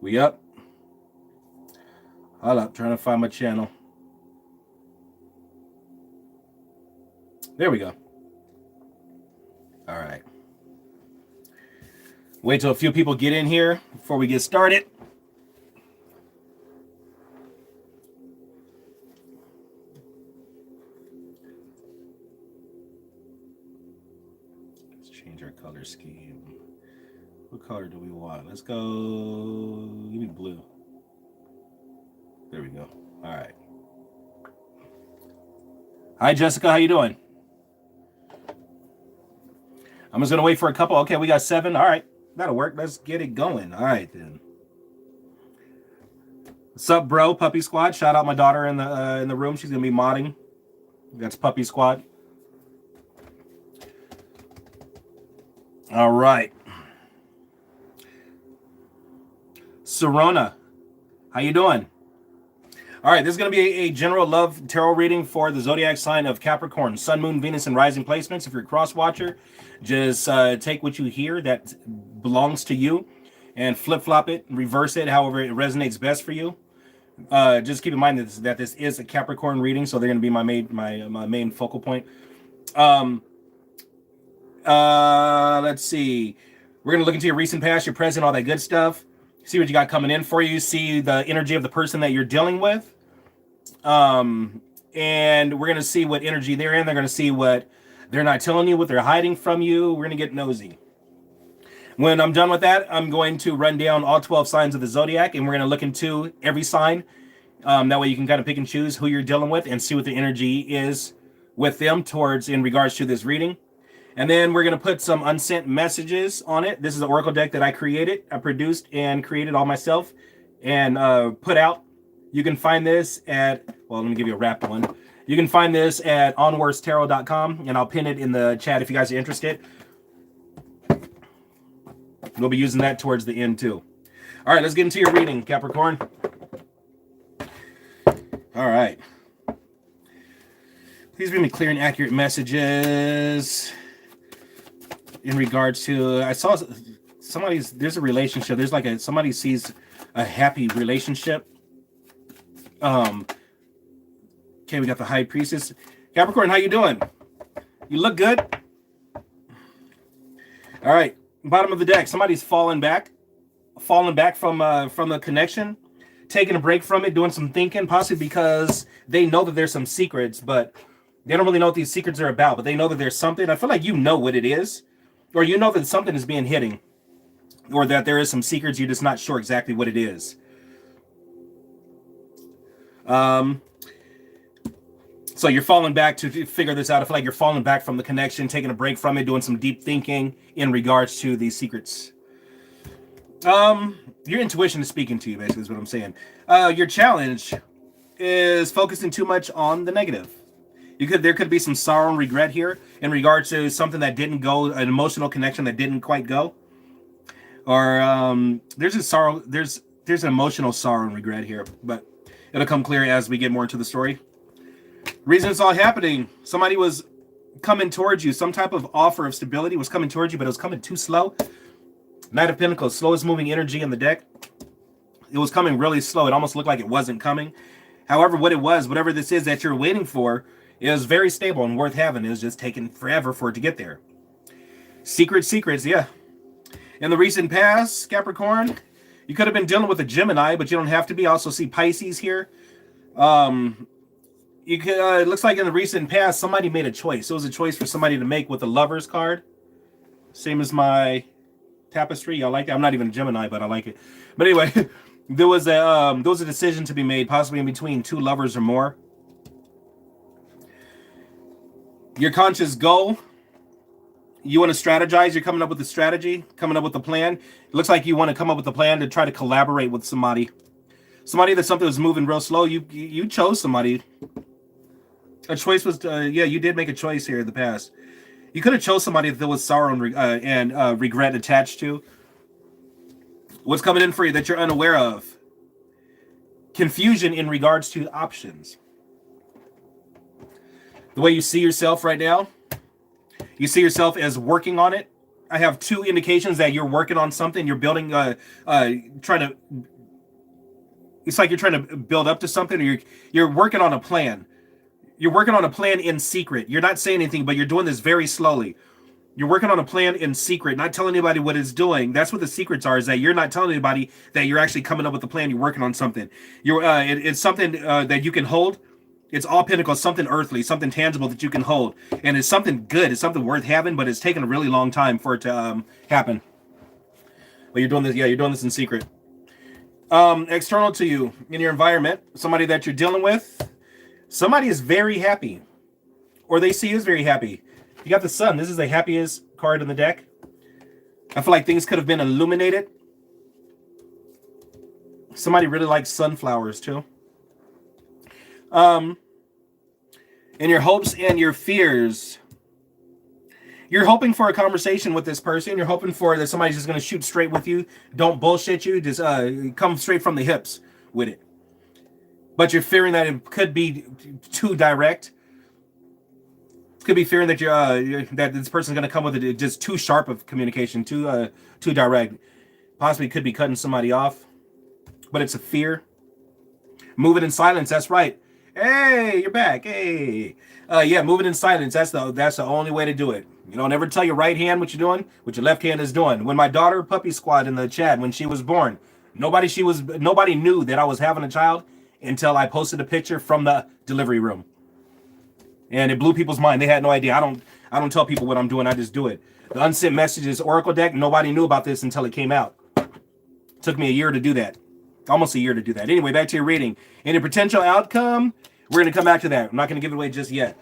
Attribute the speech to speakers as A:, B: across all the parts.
A: We up? Hold up, trying to find my channel. There we go. All right. Wait till a few people get in here before we get started. Let's change our color scheme. What color do we want? Let's go. Give me blue. There we go. All right. Hi, Jessica. How you doing? I'm just going to wait for a couple. Okay, we got 7. All right. That'll work. Let's get it going. All right, then. What's up, bro? Puppy Squad. Shout out my daughter in the room. She's going to be modding. That's Puppy Squad. All right. Serona, how you doing? All right, this is going to be a general love tarot reading for the zodiac sign of Capricorn, Sun, Moon, Venus, and Rising placements. If you're a cross-watcher, just take what you hear that belongs to you and flip-flop it, reverse it, however it resonates best for you. Just keep in mind that this is a Capricorn reading, so they're going to be my main focal point. Let's see. We're going to look into your recent past, your present, all that good stuff. See what you got coming in for you. See the energy of the person that you're dealing with. And we're going to see what energy they're in. They're going to see what they're not telling you, what they're hiding from you. We're going to get nosy. When I'm done with that, I'm going to run down all 12 signs of the zodiac, and we're going to look into every sign. That way you can kind of pick and choose who you're dealing with and see what the energy is with them in regards to this reading. And then we're going to put some unsent messages on it. This is an oracle deck that I produced and created all myself and put out. You can find this at, well, let me give you a wrapped one. You can find this at onwarstarot.com, and I'll pin it in the chat if you guys are interested. We'll be using that towards the end too. All right, let's get into your reading, Capricorn. All right. Please bring me clear and accurate messages. In regards to, I saw there's a relationship. There's like somebody sees a happy relationship. Okay, we got the High Priestess. Capricorn, how you doing? You look good. All right, bottom of the deck. Somebody's fallen back from the connection, taking a break from it, doing some thinking, possibly because they know that there's some secrets, but they don't really know what these secrets are about. But they know that there's something. I feel like you know what it is. Or you know that something is being hidden, or that there is some secrets, you're just not sure exactly what it is. So you're falling back to figure this out. I feel like you're falling back from the connection, taking a break from it, doing some deep thinking in regards to these secrets. Your intuition is speaking to you, basically, is what I'm saying. Your challenge is focusing too much on the negative. There could be some sorrow and regret here in regards to something that didn't go, an emotional connection that didn't quite go, or there's an emotional sorrow and regret here, but it'll come clear as we get more into the story. Reason it's all happening: somebody was coming towards you, some type of offer of stability was coming towards you, but it was coming too slow. Knight of Pentacles, slowest moving energy in the deck. It was coming really slow. It almost looked like it wasn't coming. However, whatever this is that you're waiting for, is very stable and worth having. It was just taking forever for it to get there. Secrets, yeah. In the recent past, Capricorn, you could have been dealing with a Gemini, but you don't have to be. Also see Pisces here. It looks like in the recent past, somebody made a choice. It was a choice for somebody to make with the Lovers card. Same as my tapestry. Y'all like that? I'm not even a Gemini, but I like it. But anyway, there was a decision to be made, possibly in between two lovers or more. Your conscious goal, you want to strategize. You're coming up with a strategy, coming up with a plan. It looks like you want to come up with a plan to try to collaborate with somebody that something was moving real slow. You chose somebody. A choice was, you did make a choice here in the past. You could have chose somebody that there was sorrow and regret attached to. What's coming in for you that you're unaware of? Confusion in regards to options. The way you see yourself right now, you see yourself as working on it, I have two indications that you're working on something. You're building, trying to. It's like you're trying to build up to something, or you're working on a plan. You're working on a plan in secret. You're not saying anything, but you're doing this very slowly. You're working on a plan in secret, not telling anybody what it's doing. That's what the secrets are, is that you're not telling anybody that you're actually coming up with a plan. You're working on something. It's something that you can hold. It's all pentacles, something earthly, something tangible that you can hold. And it's something good. It's something worth having, but it's taken a really long time for it to happen. But you're doing this, yeah, you're doing this in secret. External to you, in your environment, somebody that you're dealing with, somebody is very happy, or they see you as very happy. You got the sun. This is the happiest card in the deck. I feel like things could have been illuminated. Somebody really likes sunflowers too. And your hopes and your fears. You're hoping for a conversation with this person. You're hoping for that somebody's just going to shoot straight with you. Don't bullshit you. Just come straight from the hips with it. But you're fearing that it could be too direct. Could be fearing that that this person's going to come with it just too sharp of communication, too direct. Possibly could be cutting somebody off. But it's a fear. Moving in silence. That's right. Hey, you're back. Hey. Yeah, moving in silence. That's the only way to do it. You don't ever tell your right hand what you're doing, what your left hand is doing. When my daughter, Puppy Squad, in the chat, when she was born, nobody knew that I was having a child until I posted a picture from the delivery room. And it blew people's mind. They had no idea. I don't tell people what I'm doing. I just do it. The Unsent Messages Oracle deck, nobody knew about this until it came out. It took me a year to do that. Almost a year to do that. Anyway, back to your reading. Any potential outcome, we're going to come back to that. I'm not going to give it away just yet.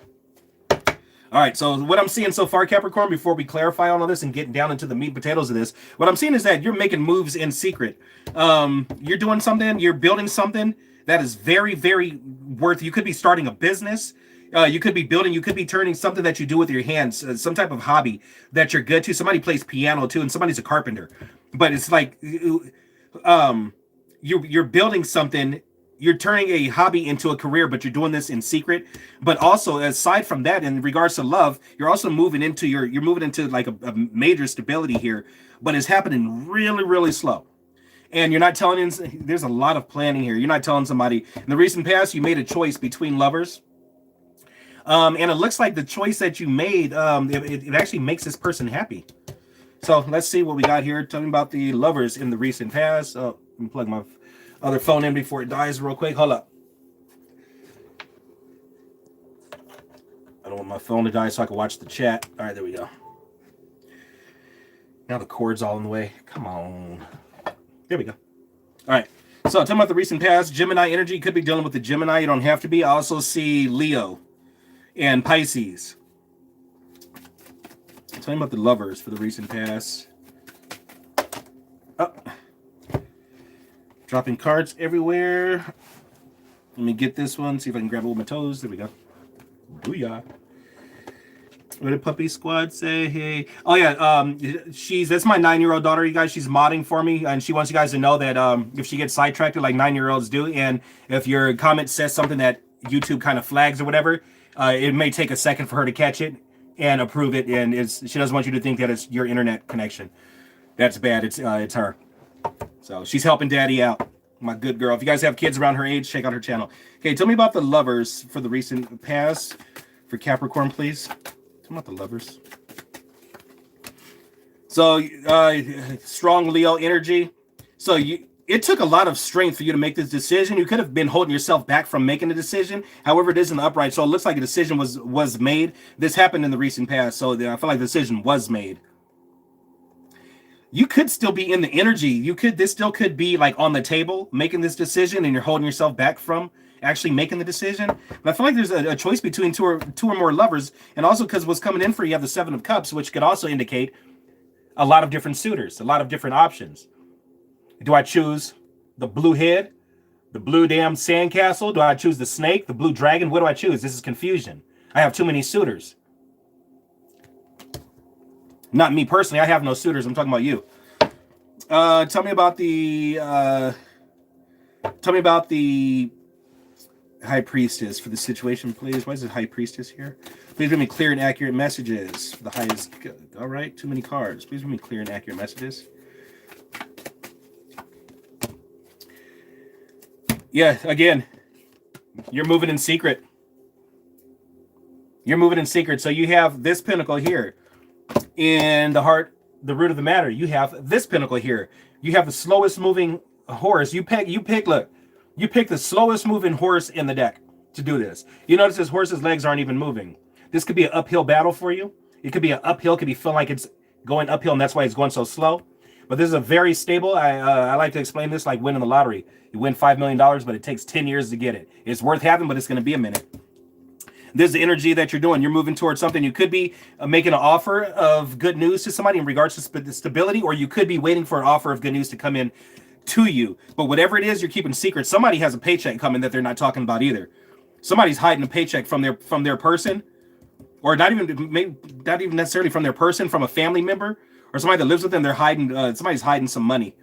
A: All right, so what I'm seeing so far, Capricorn, before we clarify all of this and get down into the meat and potatoes of this, what I'm seeing is that you're making moves in secret. You're doing something, you're building something that is very, very worth. You could be starting a business. You could be building, you could be turning something that you do with your hands, some type of hobby that you're good to. Somebody plays piano too, and somebody's a carpenter. But it's like you're building something. You're turning a hobby into a career, but you're doing this in secret. But also, aside from that, in regards to love, you're also moving into like a major stability here, but it's happening really, really slow. And you're not telling, there's a lot of planning here. You're not telling somebody. In the recent past, you made a choice between lovers. And it looks like the choice that you made, it actually makes this person happy. So let's see what we got here. Tell me about the lovers in the recent past. Oh, let me plug my other phone in before it dies real quick. Hold up. I don't want my phone to die so I can watch the chat. All right, there we go. Now the cord's all in the way. Come on. There we go. All right. So tell me about the recent past. Gemini energy. Could be dealing with the Gemini. You don't have to be. I also see Leo and Pisces. Tell me about the lovers for the recent past. Oh. Dropping cards everywhere. Let me get this one. See if I can grab it with my toes. There we go. Booyah. What did Puppy Squad say? Hey. Oh yeah. That's my 9-year-old daughter, you guys. She's modding for me, and she wants you guys to know that if she gets sidetracked like 9-year-olds do, and if your comment says something that YouTube kind of flags or whatever, it may take a second for her to catch it and approve it, and she doesn't want you to think that it's your internet connection. That's bad. It's her. So she's helping Daddy out. My good girl. If you guys have kids around her age, check out her channel. Okay, tell me about the lovers for the recent past for Capricorn, please. Tell me about the lovers. So strong Leo energy. So it took a lot of strength for you to make this decision. You could have been holding yourself back from making a decision. However, it is in the upright. So it looks like a decision was made. This happened in the recent past. So I feel like the decision was made. You could still be in the energy. This still could be like on the table making this decision, and you're holding yourself back from actually making the decision. But I feel like there's a choice between two or more lovers. And also because what's coming in for you have the 7 of Cups, which could also indicate a lot of different suitors, a lot of different options. Do I choose the blue head, the blue damn sandcastle? Do I choose the snake, the blue dragon? What do I choose? This is confusion. I have too many suitors. Not me personally. I have no suitors. I'm talking about you. Tell me about the High Priestess for the situation, please. Why is it High Priestess here? Please give me clear and accurate messages for the highest. All right, too many cards. Please give me clear and accurate messages. Yeah, again, you're moving in secret. You're moving in secret. So you have this pinnacle here in the heart, the root of the matter. You have this pinnacle here. You have the slowest moving horse. You pick, look, you pick the slowest moving horse in the deck to do this. You notice this horse's legs aren't even moving. This could be an uphill battle for you. It could be an uphill, it could be feeling like it's going uphill, and that's why it's going so slow. But this is a very stable, I like to explain this like winning the lottery. You win $5 million, but it takes 10 years to get it. It's worth having, but it's going to be a minute. This is the energy that you're doing. You're moving towards something. You could be making an offer of good news to somebody in regards to stability, or you could be waiting for an offer of good news to come in to you. But whatever it is, you're keeping secret. Somebody has a paycheck coming that they're not talking about either. Somebody's hiding a paycheck from their person, or not even necessarily from their person, from a family member or somebody that lives with them. They're hiding. Somebody's hiding some money,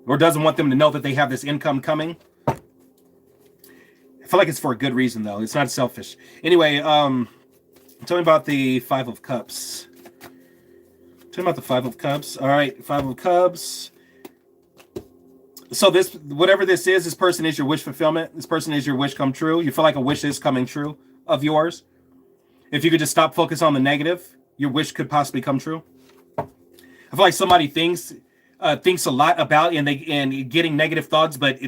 A: or doesn't want them to know that they have this income coming. I feel like it's for a good reason, though. It's not selfish. Anyway, tell me about the Five of Cups. Tell me about the Five of Cups. All right, Five of Cups. So this, whatever this is, this person is your wish fulfillment. This person is your wish come true. You feel like a wish is coming true of yours. If you could just stop focus on the negative, your wish could possibly come true. I feel like somebody thinks a lot about and getting negative thoughts, but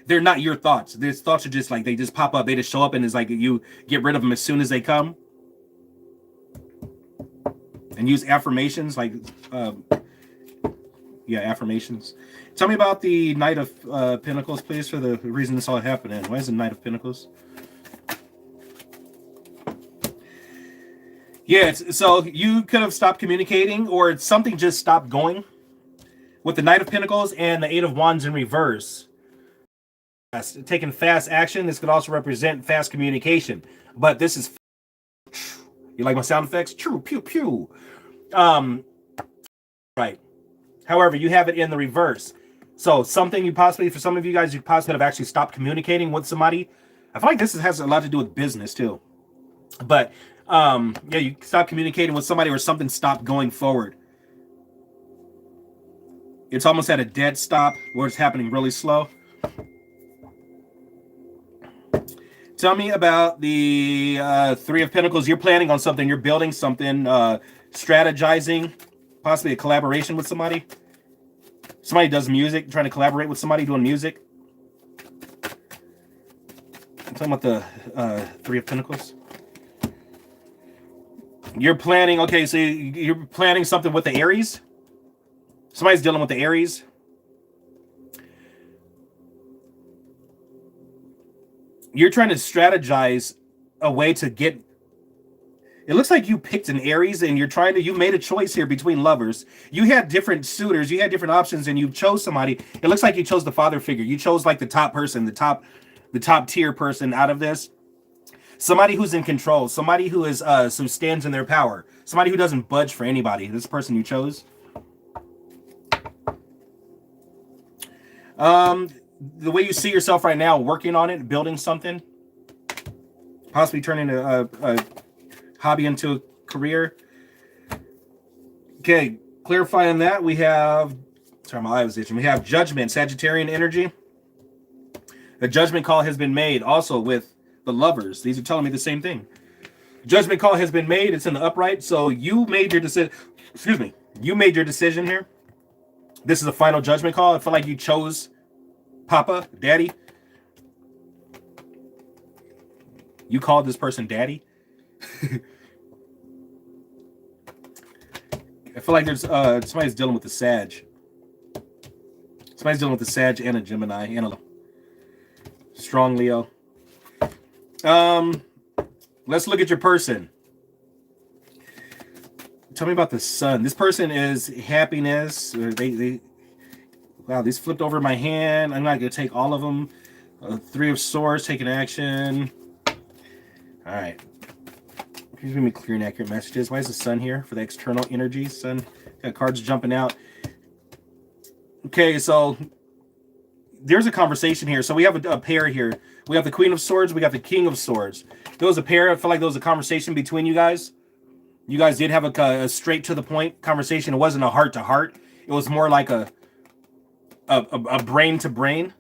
A: they're not your thoughts. These thoughts are just like, they just pop up. They just show up, and it's like you get rid of them as soon as they come. And use affirmations like, affirmations. Tell me about the Knight of Pentacles, please, for the reason this all happened. Why is the Knight of Pentacles? Yeah, so you could have stopped communicating, or something just stopped going with the Knight of Pentacles and the Eight of Wands in reverse. Taking fast action. This could also represent fast communication, but this is, you like my sound effects? True, pew pew. Right. However, you have it in the reverse. So something for some of you guys, you possibly have actually stopped communicating with somebody. I feel like this has a lot to do with business too. But you stop communicating with somebody, or something stopped going forward. It's almost at a dead stop where it's happening really slow. Tell me about the Three of Pentacles. You're planning on something. You're building something, strategizing, possibly a collaboration with somebody. Somebody does music, trying to collaborate with somebody doing music. I'm talking about the Three of Pentacles. You're planning, okay, so you're planning something with the Aries. Somebody's dealing with the Aries. You're trying to strategize a way to get. It looks like you picked an Aries, and you made a choice here between lovers. You had different suitors, you had different options, and you chose somebody. It looks like you chose the father figure. You chose like the top person, the top tier person out of this. Somebody who's in control, somebody who stands in their power, somebody who doesn't budge for anybody. This person you chose. The way you see yourself right now, working on it, building something, possibly turning a hobby into a career. Okay, clarifying that, we have, sorry, my eye was itching. We have Judgment, Sagittarian energy. A judgment call has been made also with the lovers. These are telling me the same thing. Judgment call has been made. It's in the upright. So you made your decision. Excuse me. You made your decision here. This is a final judgment call. I feel like you chose Papa, Daddy. You called this person Daddy. I feel like there's somebody's dealing with the Sag. Somebody's dealing with the Sag and a Gemini and a strong Leo. Let's look at your person. Tell me about the Sun. This person is happiness. Wow, these flipped over my hand. I'm not gonna take all of them. Three of Swords, taking action. All right. Please give me clear and accurate messages. Why is the Sun here for the external energy? Sun, got cards jumping out. Okay, so there's a conversation here. So we have a pair here. We have the Queen of Swords. We got the King of Swords. There was a pair. I feel like there was a conversation between you guys. You guys did have a straight to the point conversation. It wasn't a heart to heart. It was more like a brain to brain,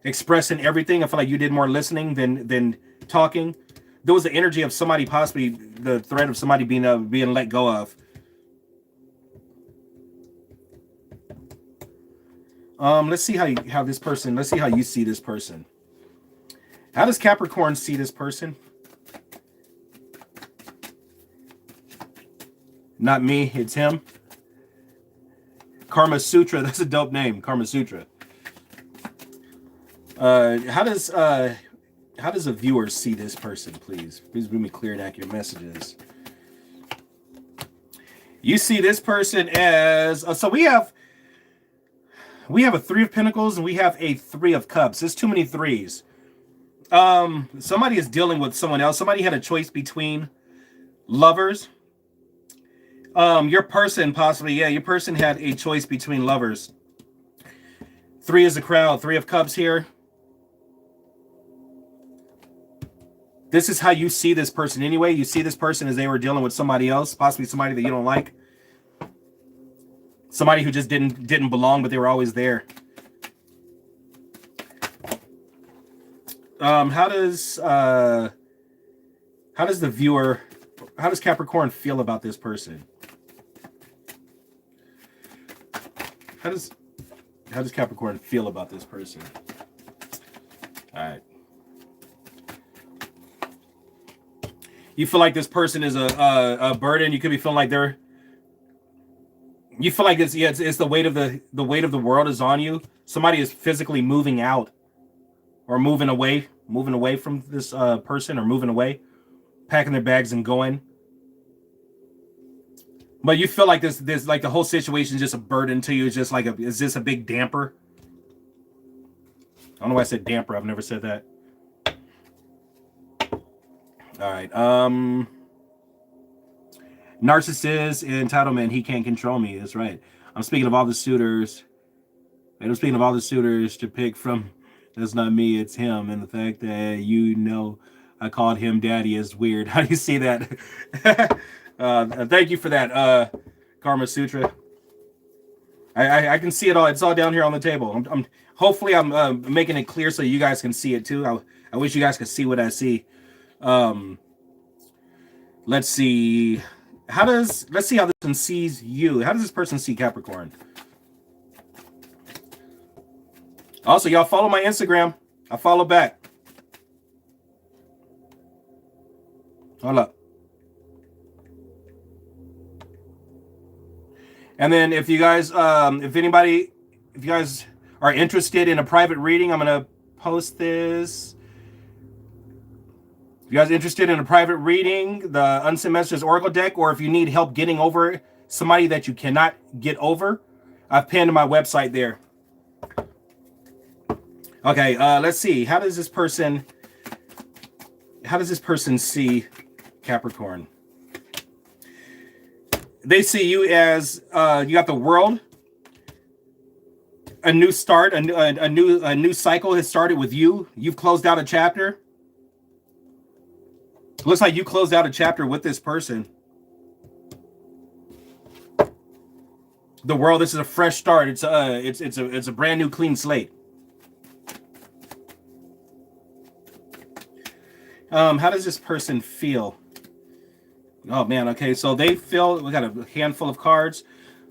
A: expressing everything. I feel like you did more listening than talking. There was the energy of somebody, possibly the threat of somebody being let go of. Let's see how this person. Let's see how you see this person. How does Capricorn see this person? Not me, it's him. Karma Sutra. That's a dope name, Karma Sutra. How does a viewer see this person, please? Please bring me clear and accurate messages. You see this person as so we have a 3 of Pentacles and we have a 3 of Cups. There's too many threes. Somebody is dealing with someone else. Somebody had a choice between lovers. Your person possibly, yeah, your person had a choice between lovers. 3 is the crowd, 3 of Cups here. This is how you see this person anyway. You see this person as they were dealing with somebody else, possibly somebody that you don't like. Somebody who just didn't belong, but they were always there. How does Capricorn feel about this person? How does Capricorn feel about this person? All right. You feel like this person is a burden. You could be feeling like you feel like it's the weight of the world is on you. Somebody is physically moving out or moving away from this person, or moving away, packing their bags and going. But you feel like this like the whole situation is just a burden to you. It's just like is this a big damper? I don't know why I said damper. I've never said that. All right. Narcissist, entitlement, he can't control me. That's right. I'm speaking of all the suitors. I'm speaking of all the suitors to pick from. That's not me, it's him. And the fact that I called him daddy is weird. How do you see that? Thank you for that, Karma Sutra. I can see it all. It's all down here on the table. Hopefully I'm making it clear so you guys can see it too. I wish you guys could see what I see. Let's see. Let's see how this person sees you. How does this person see Capricorn? Also, y'all follow my Instagram. I follow back. Hold up. And then if you guys, if you guys are interested in a private reading, I'm gonna post this. If you guys are interested in a private reading, the Unsent Messages Oracle deck, or if you need help getting over somebody that you cannot get over, I've pinned my website there. Okay, let's see. How does this person see Capricorn? They see you as you got the World. A new start, a new cycle has started with you. You've closed out a chapter. Looks like you closed out a chapter with this person. The World. This is a fresh start. It's a brand new clean slate. How does this person feel? Oh man, okay, so they feel, we got a handful of cards.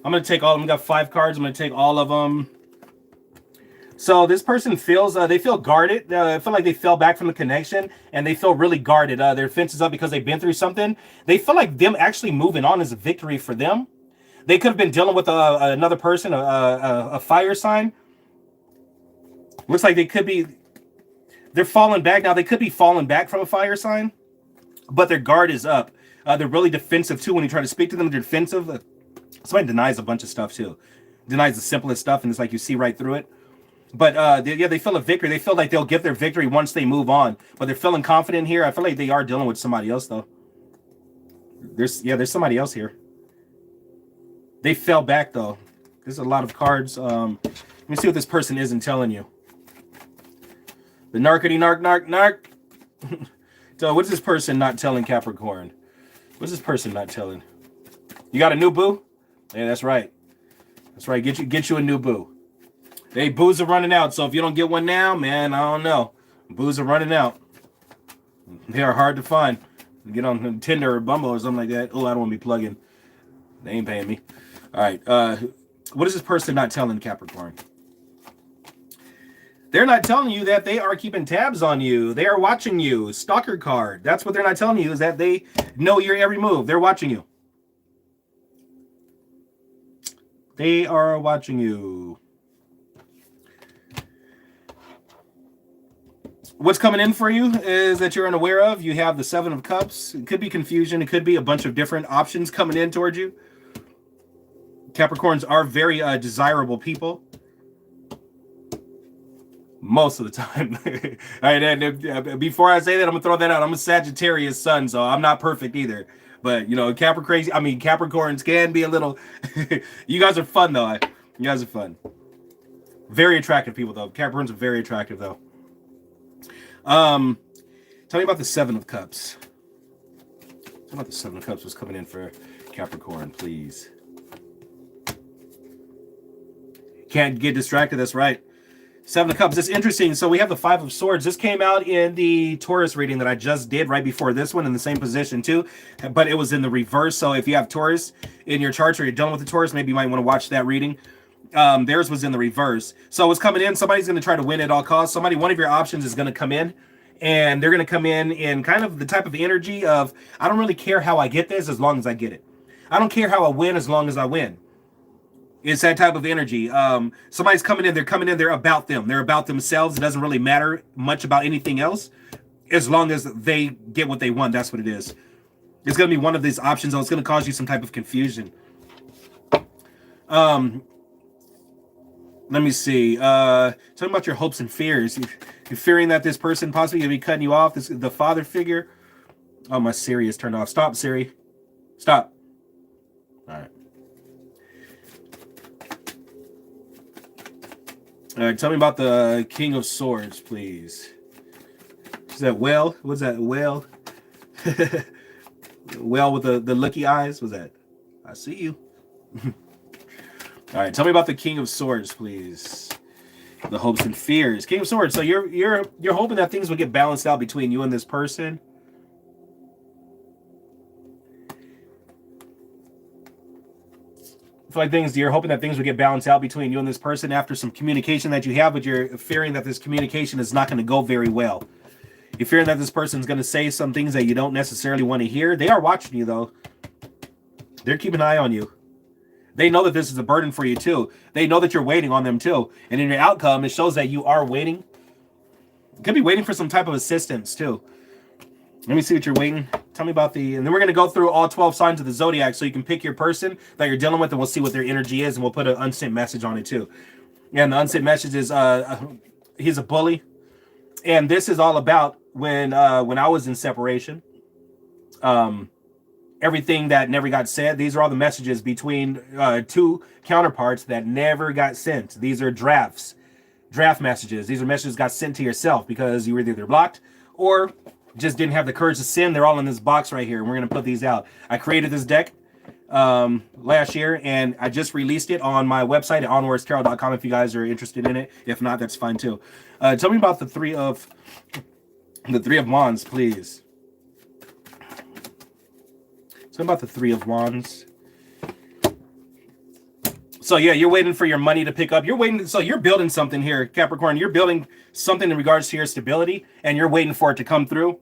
A: I'm gonna take all of them. We got 5 cards. I'm gonna take all of them. So this person feels, they feel guarded. I feel like they fell back from the connection and they feel really guarded. Their defense is up because they've been through something. They feel like them actually moving on is a victory for them. They could have been dealing with another person, a fire sign. Looks like they're falling back now. They could be falling back from a fire sign, but their guard is up. They're really defensive too. When you try to speak to them, they're defensive. Somebody denies a bunch of stuff too. Denies the simplest stuff, and it's like you see right through it. But they feel a victory. They feel like they'll get their victory once they move on. But they're feeling confident here. I feel like they are dealing with somebody else though. There's somebody else here. They fell back though. There's a lot of cards. Let me see what this person isn't telling you. The narkety narc. So what's this person not telling Capricorn? What's this person not telling? You got a new boo? Yeah, that's right. That's right. Get you a new boo. Hey, boos are running out. So if you don't get one now, man, I don't know. Boos are running out. They are hard to find. Get on Tinder or Bumble or something like that. Oh, I don't want to be plugging. They ain't paying me. All right. What is this person not telling Capricorn? They're not telling you that they are keeping tabs on you. They are watching you. Stalker card. That's what they're not telling you, is that they know your every move. They're watching you. They are watching you. What's coming in for you is that you're unaware of. You have the Seven of Cups. It could be confusion. It could be a bunch of different options coming in towards you. Capricorns are very desirable people. Most of the time. All right, and before I say that, I'm going to throw that out. I'm a Sagittarius sun, so I'm not perfect either. But, you know, Capricorns can be a little... You guys are fun, though. You guys are fun. Very attractive people, though. Capricorns are very attractive, though. Tell me about the Seven of Cups. Tell me about the Seven of Cups was coming in for Capricorn, please. Can't get distracted, that's right. Seven of Cups, it's interesting. So we have the Five of Swords. This came out in the Taurus reading that I just did right before this one in the same position too, but it was in the reverse. So if you have Taurus in your charts or you're done with the Taurus, maybe you might want to watch that reading. Theirs was in the reverse. So what's coming in, somebody's going to try to win at all costs. One of your options is going to come in, and they're going to come in kind of the type of energy of, I don't really care how I get this as long as I get it. I don't care how I win as long as I win. It's that type of energy. Somebody's coming in, they're about them. They're about themselves. It doesn't really matter much about anything else. As long as they get what they want, that's what it is. It's going to be one of these options, though. It's going to cause you some type of confusion. Let me see. Talking about your hopes and fears. You're fearing that this person possibly going to be cutting you off. The father figure. Oh, my Siri is turned off. Stop, Siri. Stop. All right. All right, tell me about the King of Swords, please. Is that whale? What's that, whale? Whale with the looky eyes? What's that? I see you. All right, tell me about the King of Swords, please. The hopes and fears. King of Swords. So you're hoping that things will get balanced out between you and this person. I feel like you're hoping that things will get balanced out between you and this person after some communication that you have, but you're fearing that this communication is not going to go very well. You're fearing that this person's going to say some things that you don't necessarily want to hear. They are watching you, though. They're keeping an eye on you. They know that this is a burden for you, too. They know that you're waiting on them, too. And in your outcome, it shows that you are waiting. You could be waiting for some type of assistance, too. Let me see what you're waiting. Tell me about and then we're going to go through all 12 signs of the zodiac so you can pick your person that you're dealing with, and we'll see what their energy is, and we'll put an unsent message on it too. And the unsent message is he's a bully. And this is all about when I was in separation. Everything that never got said. These are all the messages between two counterparts that never got sent. These are draft messages. These are messages got sent to yourself because you were either blocked or just didn't have the courage to send. They're all in this box right here, and we're going to put these out. I created this deck last year, and I just released it on my website at onwarstarot.com if you guys are interested in it. If not, that's fine too. Tell me about the three of wands, please. Tell me about the Three of Wands. So yeah, you're waiting for your money to pick up. So you're building something here, Capricorn. You're building something in regards to your stability, and you're waiting for it to come through.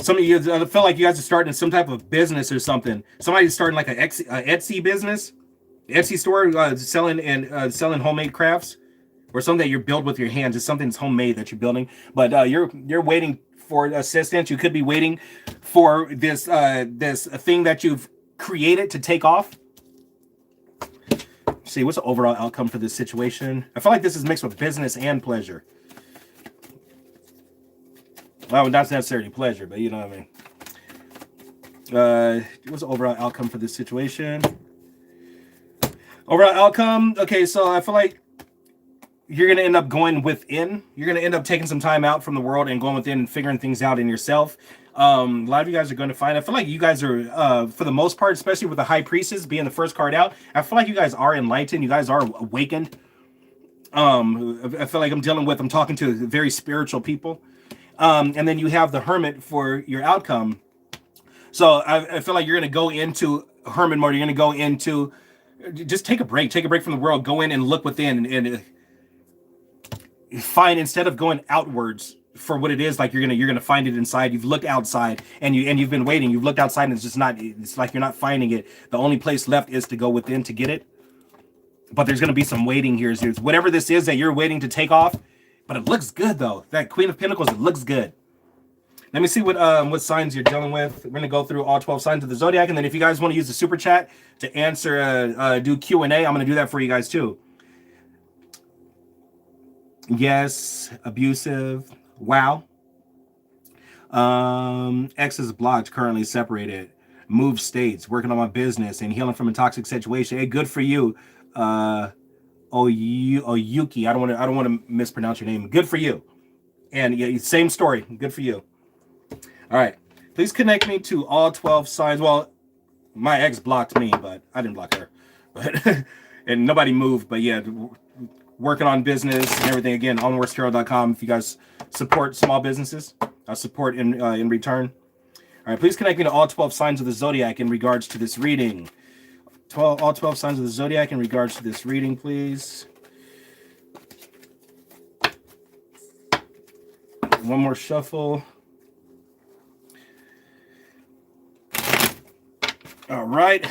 A: Some of you, I feel like you guys are starting some type of business or something. Somebody's starting like a Etsy business, Etsy store, selling homemade crafts, or something that you build with your hands. It's something that's homemade that you're building. But you're waiting for assistance. You could be waiting for this thing that you've created to take off. See, what's the overall outcome for this situation? I feel like this is mixed with business and pleasure. Well, not necessarily pleasure, but you know what I mean. What's the overall outcome for this situation? Overall outcome. Okay, so I feel like you're going to end up going within. You're going to end up taking some time out from the world and going within and figuring things out in yourself. A lot of you guys are going to find, I feel like you guys are, for the most part, especially with the High Priestess being the first card out, I feel like you guys are enlightened. You guys are awakened. I feel like I'm talking to very spiritual people. And then you have the Hermit for your outcome. So I feel like you're going to go into Hermit mode. You're going to go into, just take a break from the world, go in and look within and find, instead of going outwards for what it is, like you're gonna find it inside. You've looked outside and you've been waiting. You've looked outside and it's like you're not finding it. The only place left is to go within to get it. But there's gonna be some waiting here. So whatever this is that you're waiting to take off, but it looks good though. That Queen of Pentacles, it looks good. Let me see what signs you're dealing with. We're gonna go through all 12 signs of the zodiac, and then if you guys want to use the super chat to answer, do Q&A, I'm gonna do that for you guys too. Yes, abusive. Wow. Ex is blocked, currently separated. Move states, working on my business and healing from a toxic situation. Hey, good for you. Oyuki. I don't want to mispronounce your name. Good for you. And yeah, same story. Good for you. All right. Please connect me to all 12 signs. Well, my ex blocked me, but I didn't block her. But and nobody moved. But yeah, working on business and everything. Again, onwardstarot.com. If you guys support small businesses, I support in return. All right, please connect me to all 12 signs of the zodiac in regards to this reading. All 12 signs of the zodiac in regards to this reading, please. One more shuffle. All right,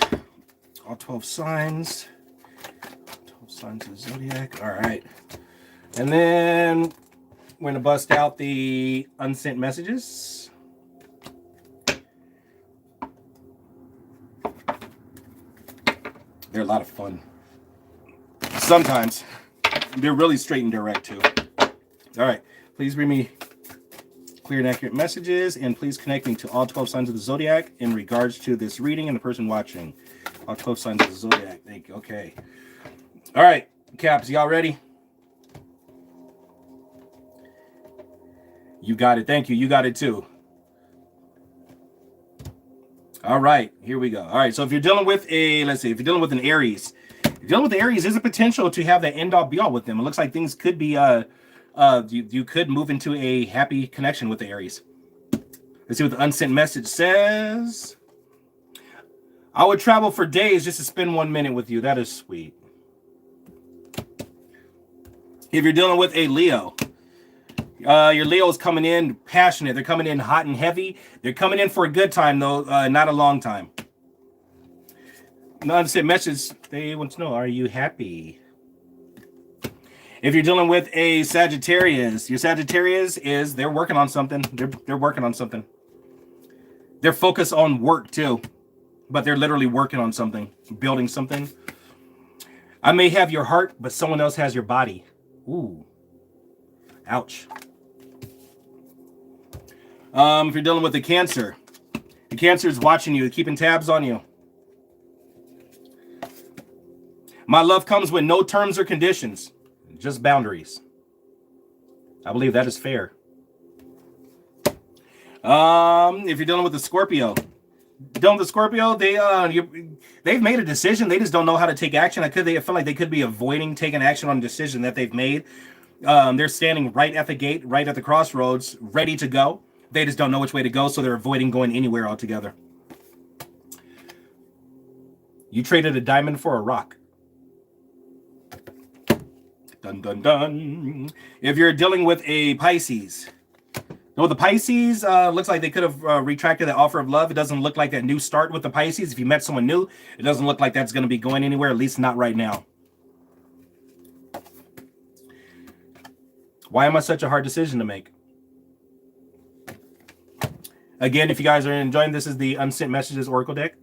A: all 12 signs. 12 signs of the zodiac. All right, and then we're gonna bust out the unsent messages. They're a lot of fun. Sometimes they're really straight and direct too. All right, please bring me clear and accurate messages, and please connect me to all 12 signs of the zodiac in regards to this reading and the person watching. All 12 signs of the zodiac. Thank you. Okay. All right, Caps, y'all ready? You got it. Thank you. You got it too. All right, here we go. All right, so if you're dealing with if you're dealing with an Aries, there's a potential to have that end all be all with them. It looks like things could be, you could move into a happy connection with the Aries. Let's see what the unsent message says. I would travel for days just to spend 1 minute with you. That is sweet. If you're dealing with a Leo, your Leo is coming in passionate. They're coming in hot and heavy. They're coming in for a good time, though, not a long time. Unsent message, they want to know, are you happy? If you're dealing with a Sagittarius, your Sagittarius is, they're working on something. They're working on something. They're focused on work, too. But they're literally working on something, building something. I may have your heart, but someone else has your body. Ooh. Ouch. If you're dealing with the Cancer is watching you, keeping tabs on you. My love comes with no terms or conditions, just boundaries. I believe that is fair. If you're dealing with the Scorpio, they've made a decision. They just don't know how to take action. I feel like they could be avoiding taking action on a decision that they've made. They're standing right at the gate, right at the crossroads, ready to go. They just don't know which way to go, so they're avoiding going anywhere altogether. You traded a diamond for a rock. Dun, dun, dun. If you're dealing with a Pisces, no, the Pisces looks like they could have retracted that offer of love. It doesn't look like that new start with the Pisces. If you met someone new, it doesn't look like that's going to be going anywhere, at least not right now. Why am I such a hard decision to make? Again, if you guys are enjoying this, is the Unsent Messages Oracle deck.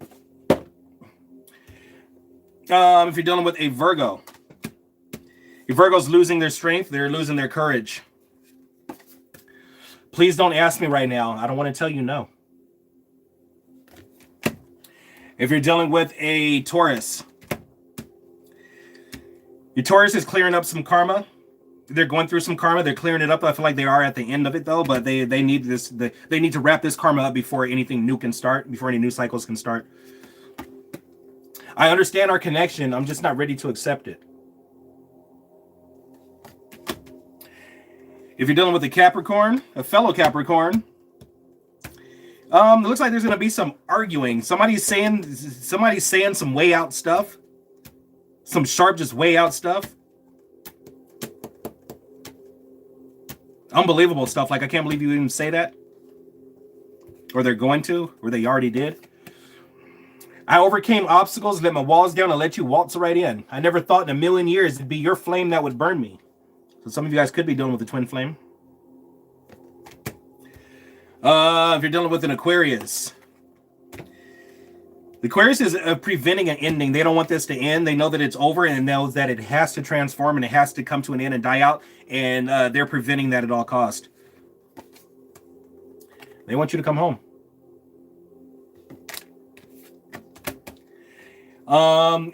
A: If you're dealing with a Virgo, your Virgo's losing their strength. They're losing their courage. Please don't ask me right now. I don't want to tell you no. If you're dealing with a Taurus, your Taurus is clearing up some karma. they're going through some karma. They're clearing it up. I feel like they are at the end of it though, but they need this. They need to wrap this karma up before anything new can start. Before any new cycles can start. I understand our connection. I'm just not ready to accept it. If you're dealing with a Capricorn, a fellow Capricorn, it looks like there's going to be some arguing. Somebody's saying some way out stuff. Some sharp, just way out stuff. Unbelievable stuff. Like, I can't believe you even say that. Or they're going to, or they already did. I overcame obstacles, let my walls down, and let you waltz right in. I never thought in a million years it'd be your flame that would burn me. So some of you guys could be dealing with the twin flame. If you're dealing with an Aquarius. The Aquarius is preventing an ending. They don't want this to end. They know that it's over and knows that it has to transform and it has to come to an end and die out. And they're preventing that at all cost. They want you to come home.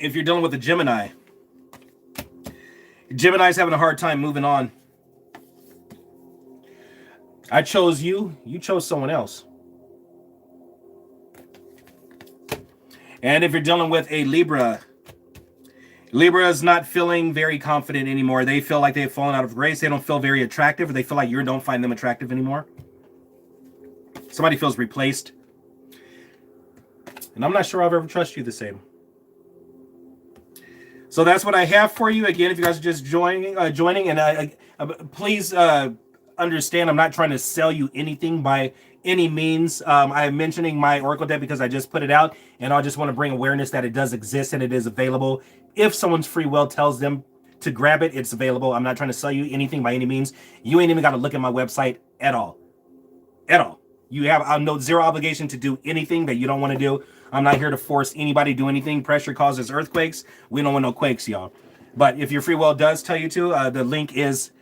A: If you're dealing with a Gemini. Gemini's having a hard time moving on. I chose you. You chose someone else. And if you're dealing with a Libra, Libra is not feeling very confident anymore. They feel like they've fallen out of grace. They don't feel very attractive, or they feel like you don't find them attractive anymore. Somebody feels replaced. And I'm not sure I'll ever trust you the same. So that's what I have for you. Again, if you guys are just joining, and please understand, I'm not trying to sell you anything by any means. I'm mentioning my Oracle deck because I just put it out, and I just want to bring awareness that it does exist and it is available. If someone's free will tells them to grab it, it's available. I'm not trying to sell you anything by any means. You ain't even got to look at my website at all. At all. You have no zero obligation to do anything that you don't want to do. I'm not here to force anybody to do anything. Pressure causes earthquakes. We don't want no quakes, y'all. But if your free will does tell you to, the link is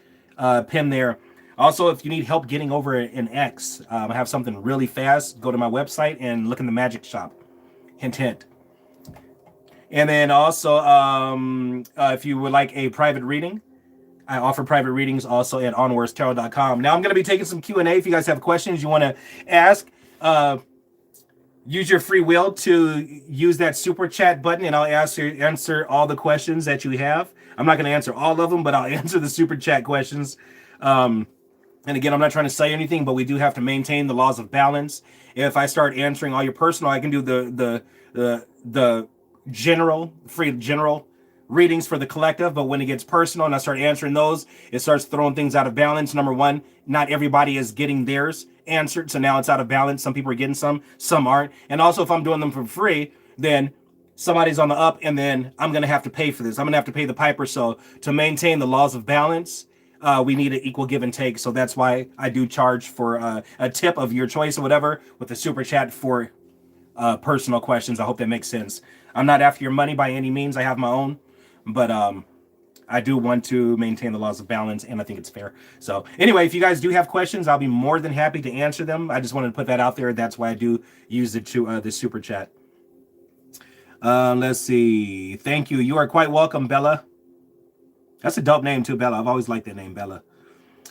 A: pinned there. Also, if you need help getting over an ex, I have something really fast. Go to my website and look in the magic shop. Hint, hint. And then also, if you would like a private reading, I offer private readings also at onwarstarot.com. Now, I'm going to be taking some Q&A. If you guys have questions you want to ask, use your free will to use that super chat button, and I'll answer all the questions that you have. I'm not going to answer all of them, but I'll answer the super chat questions. And again, I'm not trying to say anything, but we do have to maintain the laws of balance. If I start answering all your personal, I can do the general readings for the collective, but when it gets personal and I start answering those, it starts throwing things out of balance. Number one, not everybody is getting theirs answered, so now it's out of balance. Some people are getting some aren't. And also, if I'm doing them for free, then somebody's on the up, and then I'm going to have to pay for this. I'm going to have to pay the piper. So to maintain the laws of balance, we need an equal give and take. So that's why I do charge for a tip of your choice or whatever with the super chat for personal questions. I hope that makes sense. I'm not after your money by any means. I have my own, but I do want to maintain the laws of balance, and I think it's fair. So anyway, if you guys do have questions, I'll be more than happy to answer them. I just wanted to put that out there. That's why I do use the super chat. Let's see. Thank you. You are quite welcome, Bella. That's a dope name too, Bella. I've always liked that name, Bella.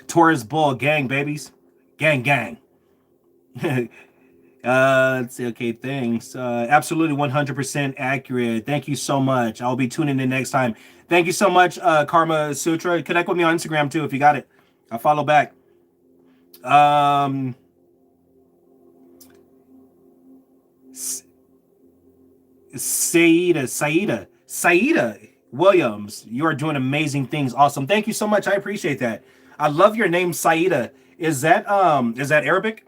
A: Taurus Bull, gang, babies. Gang, gang. Let's see. Okay, thanks. Absolutely 100% accurate. Thank you so much. I'll be tuning in next time. Thank you so much, Karma Sutra. Connect with me on Instagram too if you got it. I'll follow back. Saida Williams, you are doing amazing things. Awesome. Thank you so much. I appreciate that. I love your name, Saida. Is that Arabic?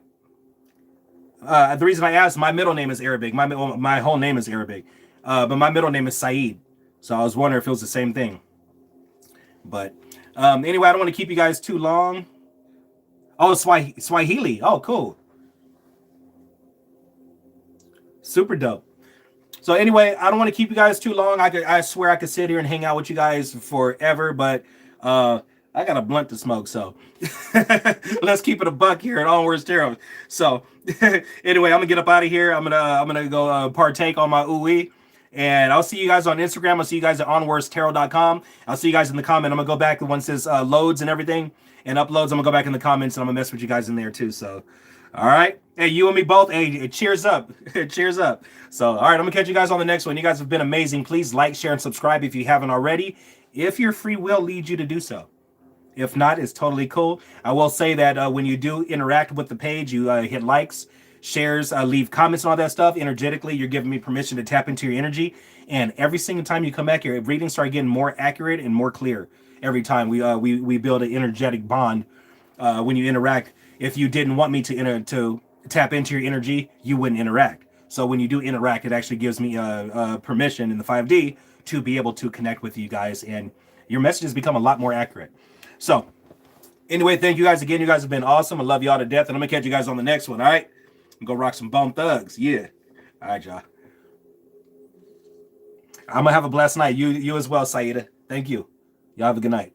A: The reason I asked, my middle name is Arabic. My whole name is Arabic. But my middle name is Said. So I was wondering if it was the same thing. But anyway, I don't want to keep you guys too long. Oh, Swahili. Oh, cool. Super dope. So anyway, I don't want to keep you guys too long. I swear I could sit here and hang out with you guys forever, but I got a blunt to smoke, so let's keep it a buck here at Onwards Tarot. So anyway, I'm gonna get up out of here. I'm gonna go partake on my ooey, And I'll see you guys on Instagram. I'll see you guys at onwarstarot.com. I'll see you guys in the comment. I'm going to go back once this loads and everything and uploads. I'm going to go back in the comments and I'm going to mess with you guys in there too. So, all right. Hey, you and me both. Hey, cheers up. Cheers up. So, all right. I'm going to catch you guys on the next one. You guys have been amazing. Please like, share, and subscribe if you haven't already, if your free will leads you to do so. If not, it's totally cool. I will say that when you do interact with the page, you hit likes, shares, leave comments and all that stuff. Energetically, you're giving me permission to tap into your energy. And every single time you come back, your readings start getting more accurate and more clear. Every time we build an energetic bond when you interact. If you didn't want me to tap into your energy, you wouldn't interact. So when you do interact, it actually gives me permission in the 5D to be able to connect with you guys, and your messages become a lot more accurate. So anyway, thank you guys again. You guys have been awesome. I love y'all to death, and I'm gonna catch you guys on the next one. All right, I'm gonna rock some Bone Thugs. Yeah. All right, y'all. I'm gonna have a blessed night. You as well, Saida. Thank you. Y'all have a good night.